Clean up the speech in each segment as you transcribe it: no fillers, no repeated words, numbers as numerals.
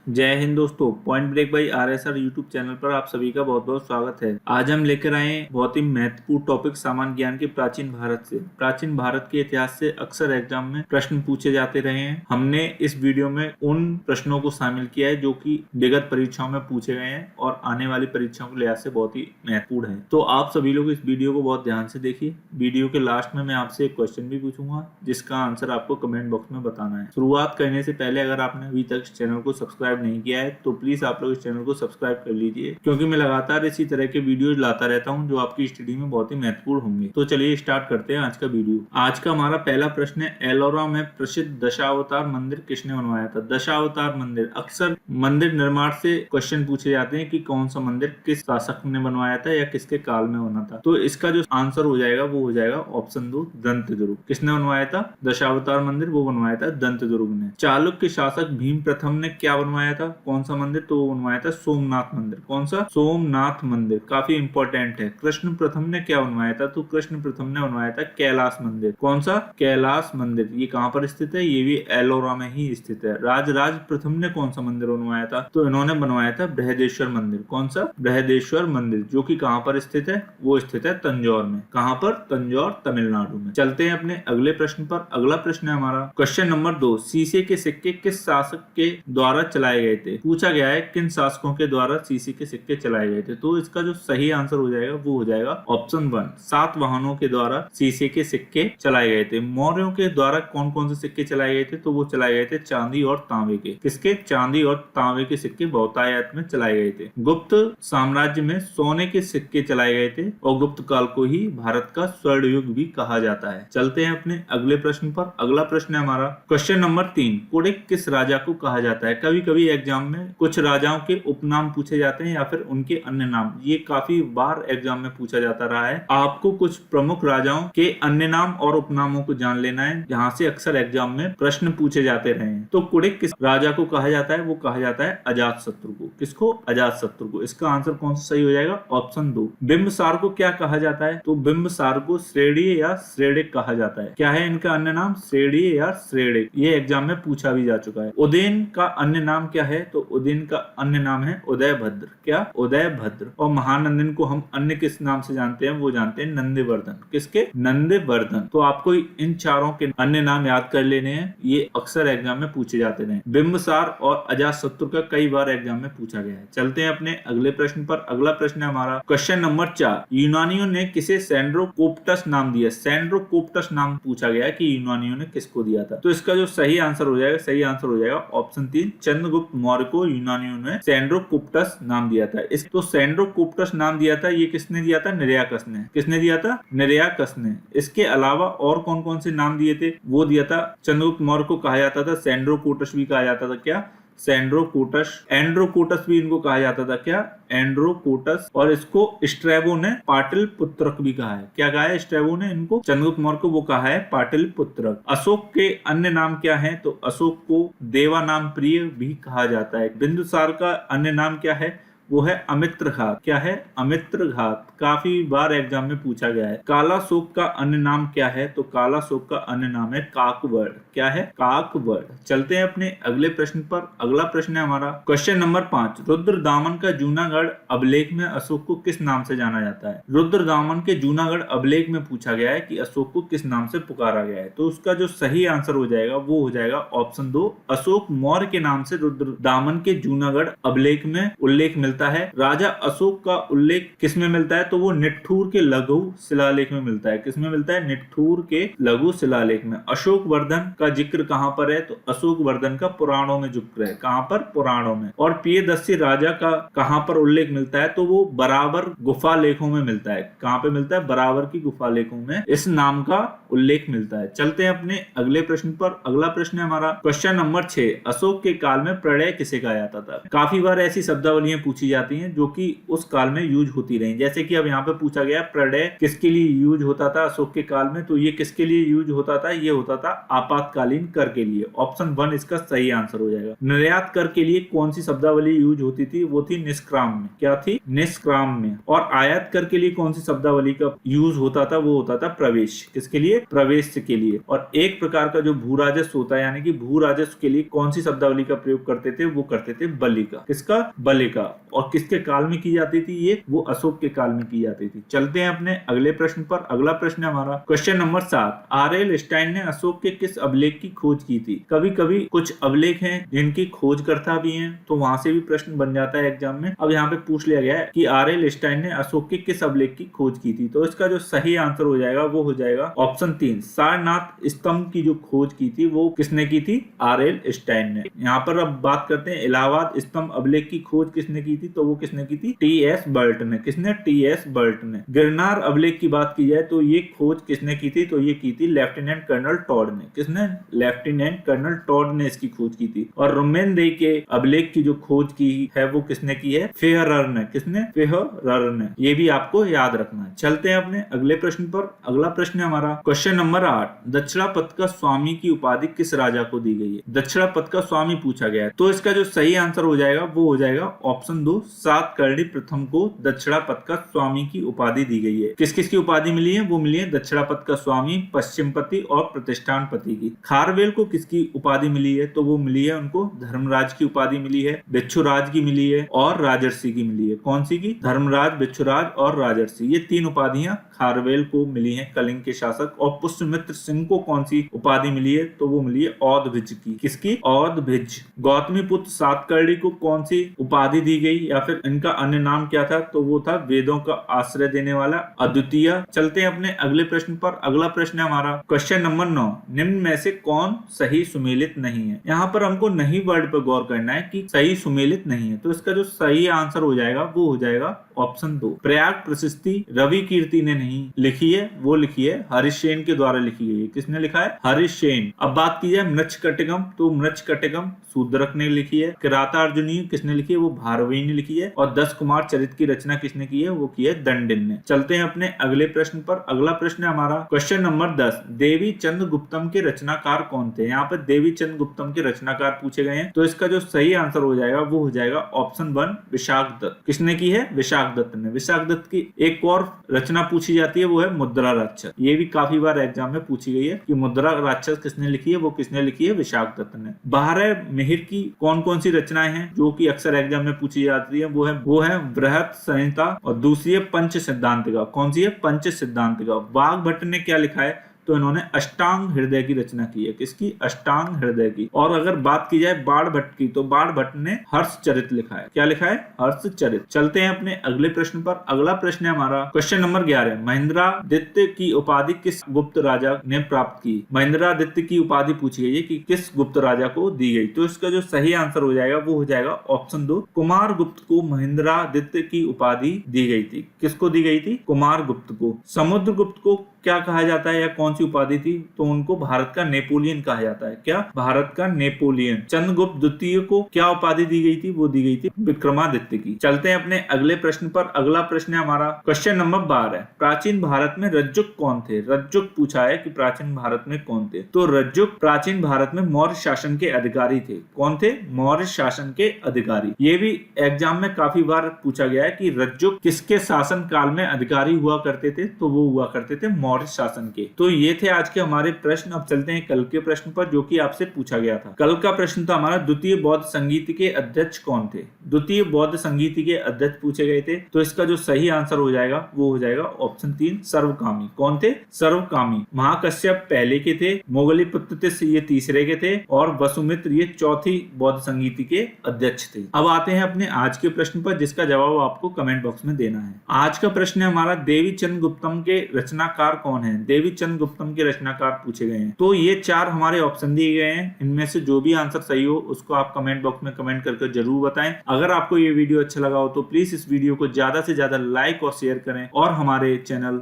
जय हिंद दोस्तों, point break by RSR YouTube channel पर आप सभी का बहुत बहुत स्वागत है। आज हम लेकर आए बहुत ही महत्वपूर्ण टॉपिक सामान्य ज्ञान के प्राचीन भारत से। प्राचीन भारत के इतिहास से अक्सर एग्जाम में प्रश्न पूछे जाते रहे हैं। हमने इस वीडियो में उन प्रश्नों को शामिल किया है जो कि विगत परीक्षाओं में पूछे गए हैं और आने वाली परीक्षाओं के लिहाज से बहुत ही महत्वपूर्ण है। तो आप सभी लोग इस वीडियो को बहुत ध्यान से देखिए। वीडियो के लास्ट में मैं आपसे एक क्वेश्चन भी पूछूंगा जिसका आंसर आपको कमेंट बॉक्स में बताना है। शुरुआत करने से पहले अगर आपने अभी तक इस चैनल को सब्सक्राइब नहीं किया है तो प्लीज आप लोग इस चैनल को सब्सक्राइब कर लीजिए, क्योंकि मैं लगातार इसी तरह के वीडियोज लाता रहता हूं जो आपकी स्टडी में बहुत ही महत्वपूर्ण होंगे। तो चलिए स्टार्ट करते हैं आज का वीडियो। आज का हमारा पहला प्रश्न है, एलोरा में प्रसिद्ध दशावतार मंदिर किसने बनवाया था? दशावतार मंदिर, अक्सर मंदिर निर्माण से क्वेश्चन पूछे जाते हैं कि कौन सा मंदिर किस शासक ने बनवाया था या किसके काल में बना था। तो इसका जो आंसर हो जाएगा वो हो जाएगा ऑप्शन 2, दंतदुर्ग। किसने बनवाया था दशावतार मंदिर? वो बनवाया था दंतदुर्ग ने। चालुक्य शासक भीम प्रथम ने क्या बनवाया था? कौन सा मंदिर? तो वो बनवाया था सोमनाथ मंदिर। कौन सा? सोमनाथ मंदिर, काफी इंपॉर्टेंट है। कृष्ण प्रथम ने क्या बनवाया था? तो कृष्ण प्रथम ने बनवाया था कैलाश मंदिर। कौन सा? कैलाश मंदिर। ये कहाँ पर स्थित है? ये भी एलोरा में ही स्थित है। राजराज प्रथम ने कौन सा मंदिर बनवाया था? तो इन्होंने बनवाया था बृहदेश्वर मंदिर। कौन सा? बृहदेश्वर मंदिर, जो कि कहाँ पर स्थित है? वो स्थित है तंजौर में। कहाँ पर? तंजौर, तमिलनाडु में। चलते हैं अपने अगले प्रश्न पर। अगला प्रश्न है हमारा क्वेश्चन नंबर 2, शीशे के सिक्के किस शासक के द्वारा चलाए गए थे? पूछा गया है किन शासकों के द्वारा शीशे के सिक्के चलाए गए थे। तो इसका जो सही आंसर हो जाएगा वो हो जाएगा ऑप्शन 1, सातवाहनों के द्वारा शीशे के सिक्के चलाए गए थे। मौर्यों के द्वारा कौन कौन से सिक्के चलाए गए थे? तो वो चलाए गए थे चांदी और तांबे के। किसके? चांदी और तांबे के सिक्के बहुतायत में चलाए गए थे। गुप्त साम्राज्य में सोने के सिक्के चलाए गए थे और गुप्त काल को ही भारत का स्वर्ण युग भी कहा जाता है। चलते हैं अपने अगले प्रश्न पर। अगला प्रश्न है हमारा क्वेश्चन नंबर 3, कुड़िक किस राजा को कहा जाता है? कभी कभी एग्जाम में कुछ राजाओं के उपनाम पूछे जाते हैं या फिर उनके अन्य नाम। ये काफी बार एग्जाम में पूछा जाता रहा है। आपको कुछ प्रमुख राजाओं के अन्य नाम और उपनामों को जान लेना है, जहां से अक्सर एग्जाम में प्रश्न पूछे जाते रहे हैं। तो कुड़िक किस राजा को कहा जाता है? वो कहा जाता है अजातशत्रु को। किसको? अजातशत्रु को। इसका आंसर कौन सा सही हो जाएगा? ऑप्शन 2। बिंबसार को क्या कहा जाता है? तो बिंबसार को श्रेणीय या श्रेणिक कहा जाता है। क्या है इनका अन्य नाम? श्रेणीय या श्रेणिक। ये एग्जाम में पूछा भी जा चुका है। उदयन का अन्य नाम क्या है? तो उदयन का अन्य नाम है उदयभद्र। क्या? उदयभद्र। और महानंदन को हम अन्य किस नाम से जानते हैं? वो जानते हैं नंदिवर्धन। किसके? नंदिवर्धन। तो आपको इन चारों के अन्य नाम याद कर लेने हैं, ये अक्सर एग्जाम में पूछे जाते रहे। बिंबसार और अजातशत्रु का कई बार एग्जाम में पूछा गया है। चलते हैं अपने अगले प्रश्न पर। अगला प्रश्न है हमारा क्वेश्चन नंबर 4, यूनानियों ने किसे सेंड्रोकोप्टस नाम दिया? सेंड्रोकोप्टस नाम पूछा गया कि यूनानियों ने किसको दिया था। तो इसका जो सही आंसर हो जाएगा, सही आंसर हो जाएगा ऑप्शन 3, चंद्रगुप्त मौर्य को यूनानियों ने सेंड्रोकोप्टस नाम दिया था। इस तो सेंड्रोकोप्टस नाम दिया था, ये किसने दिया था? निरयाकस ने। किसने दिया था? निरयाकस ने। इसके अलावा और कौन कौन से नाम दिए थे? वो दिया था चंद्रगुप्त मौर्य को कहा जाता था सेंड्रोकोटस भी कहा जाता था। क्या? सेंड्रोकोटस। एंड्रोकोटस भी इनको कहा जाता था। क्या? एंड्रोकोटस। और इसको स्ट्रैबो ने पाटलिपुत्रक भी कहा है। क्या कहा है स्ट्रैबो ने इनको? चंद्रगुप्त मौर्य को वो कहा है पाटलिपुत्रक। अशोक के अन्य नाम क्या है? तो अशोक को देवा नाम प्रिय भी कहा जाता है। बिंदुसार का अन्य नाम क्या है? वो है अमित्र घात। क्या है? अमित्र घात। काफी बार एग्जाम में पूछा गया है। कालाशोक का अन्य नाम क्या है? तो कालाशोक का अन्य नाम है काकवर्ण। क्या है? काकवर्ण। चलते हैं अपने अगले प्रश्न पर। अगला प्रश्न है हमारा क्वेश्चन नंबर 5, रुद्रदामन का जूनागढ़ अभिलेख में अशोक को किस नाम से जाना जाता है? रुद्रदामन के जूनागढ़ अभिलेख में पूछा गया है कि अशोक को किस नाम से पुकारा गया है। तो उसका जो सही आंसर हो जाएगा वो हो जाएगा ऑप्शन 2, अशोक मौर्य के नाम से रुद्रदामन के जूनागढ़ अभिलेख में उल्लेख मिलता है। राजा अशोक का उल्लेख किस में मिलता है? तो वो निठूर के लघु शिलालेख में मिलता है। किस में मिलता है? निठूर के लघु शिलालेख में। अशोक वर्धन का जिक्र कहां पर है? तो अशोक वर्धन का पुराणों में जिक्र है। कहां पर? पुराणों में। और प्रियदर्शी राजा का कहां पर उल्लेख मिलता है? तो वो बराबर गुफा लेखों में मिलता है। कहां पे मिलता है? बराबर की गुफा लेखों में इस नाम का उल्लेख मिलता है। चलते हैं अपने अगले प्रश्न पर। अगला प्रश्न है हमारा क्वेश्चन नंबर 6, अशोक के काल में प्रलय किसे कहा जाता था? काफी बार ऐसी शब्दावलियां पूछी पूछी जाती हैं जो कि उस काल में यूज होती रही। जैसे कि अब यहाँ पे पूछा गया प्रलय किसके लिए यूज होता था अशोक के काल में, तो ये किसके लिए यूज होता था, ये होता था आपातकालीन कर के लिए। ऑप्शन 1 इसका सही आंसर हो जाएगा। निर्यात कर के लिए कौन सी शब्दावली यूज होती थी, वो थी निष्क्राम में। क्या थी? निष्क्राम में। और आयात कर के लिए कौन सी शब्दावली का यूज होता था, वो होता था प्रवेश। किसके लिए? प्रवेश के लिए। और एक प्रकार का जो भू राजस्व होता है, यानी कि भू राजस्व के लिए कौन सी शब्दावली का प्रयोग करते थे, वो करते थे बलि का। किसका? बलि का। और किसके काल में की जाती थी ये? वो अशोक के काल में की जाती थी। चलते हैं अपने अगले प्रश्न पर। अगला प्रश्न है हमारा क्वेश्चन नंबर 7। आर.एल. स्टाइन ने अशोक के किस अभिलेख की खोज की थी? कभी कभी कुछ अभिलेख हैं जिनकी खोजकर्ता भी हैं, तो वहां से भी प्रश्न बन जाता है एग्जाम में। अब यहाँ पे पूछ लिया गया है कि आर.एल. स्टाइन ने अशोक के किस अभिलेख की खोज की थी, तो इसका जो सही आंसर हो जाएगा वो हो जाएगा ऑप्शन 3। सारनाथ स्तंभ की जो खोज की थी वो किसने की थी? आर.एल. स्टाइन ने। यहाँ पर अब बात करते हैं इलाहाबाद स्तंभ अभिलेख की खोज किसने की थी, तो वो किसने की थी? टी.एस. बर्ट ने। किसने? टी.एस. बर्ट ने। गिरनार अभिलेख की बात की जाए तो ये खोज किसने की थी, तो ये की थी लेफ्टिनेंट कर्नल टॉड ने। किसने? लेफ्टिनेंट कर्नल टॉड ने इसकी खोज की थी। और रुमेनदेही के अभिलेख की जो खोज की है वो किसने की है? फेहरर ने। किसने? फेहरर ने। ये भी आपको याद रखना है। चलते हैं अपने अगले प्रश्न पर। अगला प्रश्न है हमारा क्वेश्चन नंबर 8। दक्षिणापथ का स्वामी की उपाधि किस राजा को दी गई है? दक्षिणापथ का स्वामी पूछा गया है, तो इसका जो सही आंसर हो जाएगा वो हो जाएगा ऑप्शन 2। सातकर्णी प्रथम को दक्षिणापथ का स्वामी की उपाधि दी गई है। किस किस की उपाधि मिली है? वो मिली है दक्षिणापथ का स्वामी, पश्चिमपति और प्रतिष्ठानपति की। खारवेल को किसकी उपाधि मिली है, तो वो मिली है उनको धर्मराज की उपाधि मिली है, बिच्छुराज की मिली है और राजर्षि की मिली है। कौन सी की? धर्मराज, बिच्छुराज और राजर्षि। ये 3 उपाधियां खारवेल को मिली हैं, कलिंग के शासक। और पुष्यमित्र सिंह को कौन सी उपाधि मिली है, तो वो मिली है औदभिज की। किसकी? औदभिज। गौतमी पुत्र सातकर्णी को कौन सी उपाधि दी गई, या फिर इनका अन्य नाम क्या था, तो वो था वेदों का आश्रय देने वाला, अद्वितीय। चलते हैं अपने अगले प्रश्न पर। अगला प्रश्न है हमारा क्वेश्चन नंबर 9। निम्न में से कौन सही सुमेलित नहीं है? यहाँ पर हमको नहीं वर्ड पर गौर करना है कि सही सुमेलित नहीं है, तो इसका जो सही आंसर हो जाएगा वो हो जाएगा ऑप्शन 2। प्रयाग प्रशस्ति रवि कीर्ति ने नहीं लिखी है, वो लिखी है हरिसेन के द्वारा लिखी गई है। किसने लिखा है? हरिसेन। अब बात की जाए मृच्छकटिकम, तो मृच्छकटिकम शूद्रक ने लिखी है। किरातार्जुनीय किसने लिखी है? वो भारवी ने लिखी है। और 10 कुमार चरित की रचना किसने की है? वो की है दंडिन ने। चलते हैं अपने अगले प्रश्न पर। अगला प्रश्न है हमारा क्वेश्चन नंबर 10। देवी चंद्रगुप्तम के रचनाकार कौन थे? यहाँ पर देवी चंद्रगुप्तम के रचनाकार पूछे गए हैं, तो इसका जो सही आंसर हो जाएगा वो हो जाएगा ऑप्शन 1 विशाख दत्त। किसने की है? विशाख दत्त ने। विशाख दत्त की एक और रचना पूछी जाती है, वो है मुद्रा राक्षस। ये भी काफी बार एग्जाम में पूछी गई है कि मुद्रा राक्षस किसने लिखी है, वो किसने लिखी है? विशाख दत्त ने। 12 मिहिर की कौन कौन सी रचनाएं हैं जो कि अक्सर एग्जाम में पूछी जाती है? वो है बृहत संहिता और दूसरी है पंच सिद्धांतिका। कौन सी है? पंच सिद्धांतिका। वाघ भट्ट ने क्या लिखा है, तो इन्होंने अष्टांग हृदय की रचना की है। किसकी? अष्टांग हृदय की। और अगर बात की जाए बाण भट्ट की, तो बाण भट्ट ने हर्ष चरित लिखा है। क्या लिखा है? हर्ष चरित। चलते हैं अपने अगले प्रश्न पर। अगला प्रश्न है हमारा क्वेश्चन नंबर 11। महेंद्रादित्य की उपाधि किस गुप्त राजा ने प्राप्त की? महेंद्रादित्य की उपाधि पूछी गई है कि किस गुप्त राजा को दी गई, तो इसका जो सही आंसर हो जाएगा वो हो जाएगा ऑप्शन 2। कुमार गुप्त को महेंद्रादित्य की उपाधि दी गई थी। किसको दी गई थी? कुमार गुप्त को। समुद्र गुप्त को क्या कहा जाता है, या कौन सी उपाधि थी, तो उनको भारत का नेपोलियन कहा जाता है। क्या? भारत का नेपोलियन। चंद्रगुप्त द्वितीय को क्या उपाधि दी गई थी? वो दी गई थी विक्रमादित्य की। चलते हैं अपने अगले प्रश्न पर। अगला प्रश्न है हमारा क्वेश्चन नंबर 12। प्राचीन भारत में रज्जुक कौन थे? रज्जुक पूछा है कि प्राचीन भारत में कौन थे, तो रज्जुक प्राचीन भारत में मौर्य शासन के अधिकारी थे। कौन थे? मौर्य शासन के अधिकारी। ये भी एग्जाम में काफी बार पूछा गया है कि रज्जुक किसके शासन काल में अधिकारी हुआ करते थे, तो वो हुआ करते थे मौर्य शासन के। तो ये थे आज के हमारे प्रश्न। अब चलते हैं कल के प्रश्न पर, जो कि आपसे पूछा गया था। कल का प्रश्न था हमारा द्वितीय बौद्ध संगीति के अध्यक्ष कौन थे? द्वितीय बौद्ध संगीति के अध्यक्ष पूछे गए थे, तो इसका जो सही आंसर हो जाएगा वो हो जाएगा ऑप्शन 3 सर्वकामी। कौन थे? सर्वकामी। महाकश्यप पहले के थे, मोगलीपुत्र ये तीसरे के थे, और वसुमित्र ये चौथी बौद्ध संगीति के अध्यक्ष थे। अब आते हैं अपने आज के प्रश्न पर, जिसका जवाब आपको कमेंट बॉक्स में देना है। आज का प्रश्न है हमारा देवी चंद्रगुप्तम के रचनाकार कौन है? देवी चंद्रगुप्तम के रचनाकार पूछे गए हैं, तो ये 4 हमारे ऑप्शन दिए गए हैं। इनमें से जो भी आंसर सही हो उसको आप कमेंट बॉक्स में कमेंट करके जरूर बताएं। अगर आपको ये वीडियो अच्छा लगा हो तो प्लीज इस वीडियो को ज्यादा से ज्यादा लाइक और शेयर करें, और हमारे चैनल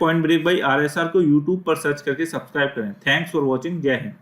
#PointBreak by RSR को यूट्यूब पर सर्च करके सब्सक्राइब करें। Thanks for watching. जय हिंद।